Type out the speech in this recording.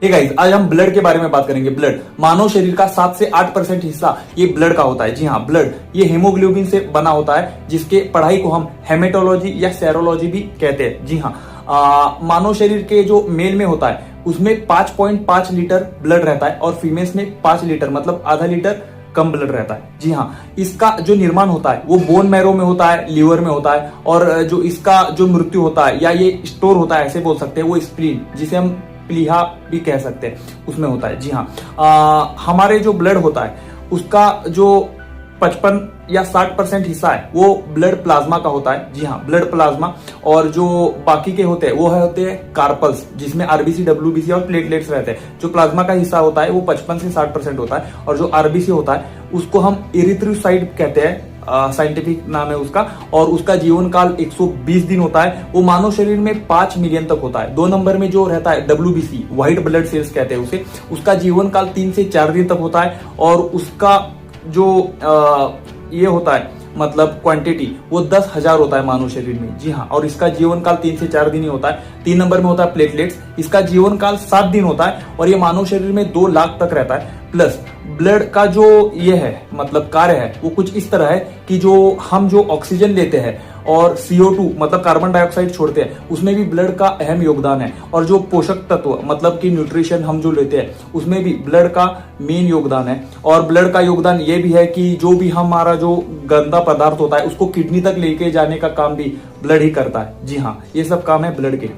Hey guys, आज हम blood के बारे में बात करेंगे। ब्लड मानव शरीर का 7 से 8% हिस्सा ये ब्लड का होता है। जी हाँ, ब्लड ये हेमोग्लोबिन से बना होता है, जिसके पढ़ाई को हम हेमेटोलॉजी या सेरोलॉजी भी कहते हैं। जी हाँ, मानव शरीर के जो मेल में होता है उसमें 5.5 लीटर ब्लड रहता है और फीमेल्स में 5 लीटर मतलब आधा लीटर कम ब्लड रहता है। जी हाँ, इसका जो निर्माण होता है वो बोन मैरो में होता है, लीवर में होता है, और जो इसका जो मृत्यु होता है या ये स्टोर होता है, ऐसे बोल सकते हैं, वो स्प्लीन, जिसे हम प्लीहा भी कह सकते हैं, उसमें होता है। जी हाँ, हमारे जो ब्लड होता है उसका जो 55 या 60% हिस्सा है वो ब्लड प्लाज्मा का होता है। जी हाँ, ब्लड प्लाज्मा। और जो बाकी के होते हैं वो होते हैं कार्पल्स, जिसमें आरबीसी, डब्ल्यूबीसी और प्लेटलेट्स रहते हैं। जो प्लाज्मा का हिस्सा होता है वो 55 से 60% होता है, और जो आरबीसी होता है उसको हम इरिथ्रोसाइट कहते हैं, साइंटिफिक नाम है उसका, और उसका जीवन काल 120 दिन होता है। वो मानव शरीर में 5 मिलियन तक होता है। 2 नंबर में जो रहता है डब्ल्यूबीसी, व्हाइट ब्लड सेल्स कहते हैं उसे, उसका जीवन काल 3 से 4 दिन तक होता है, और उसका जो ये होता है मतलब क्वांटिटी वो 10,000 होता है मानव शरीर में। जी हाँ, और इसका जीवन काल 3 से 4 दिन ही होता है। 3 नंबर में होता है प्लेटलेट्स, इसका जीवन काल 7 दिन होता है, और ये मानव शरीर में 2 लाख तक रहता है। प्लस ब्लड का जो ये है मतलब कार्य है वो कुछ इस तरह है कि जो हम जो ऑक्सीजन लेते हैं और CO2 मतलब कार्बन डाइऑक्साइड छोड़ते हैं, उसमें भी ब्लड का अहम योगदान है। और जो पोषक तत्व मतलब कि न्यूट्रिशन हम जो लेते हैं उसमें भी ब्लड का मेन योगदान है। और ब्लड का योगदान ये भी है कि जो भी हमारा जो गंदा पदार्थ होता है उसको किडनी तक लेके जाने का काम भी ब्लड ही करता है। जी हाँ, ये सब काम है ब्लड के।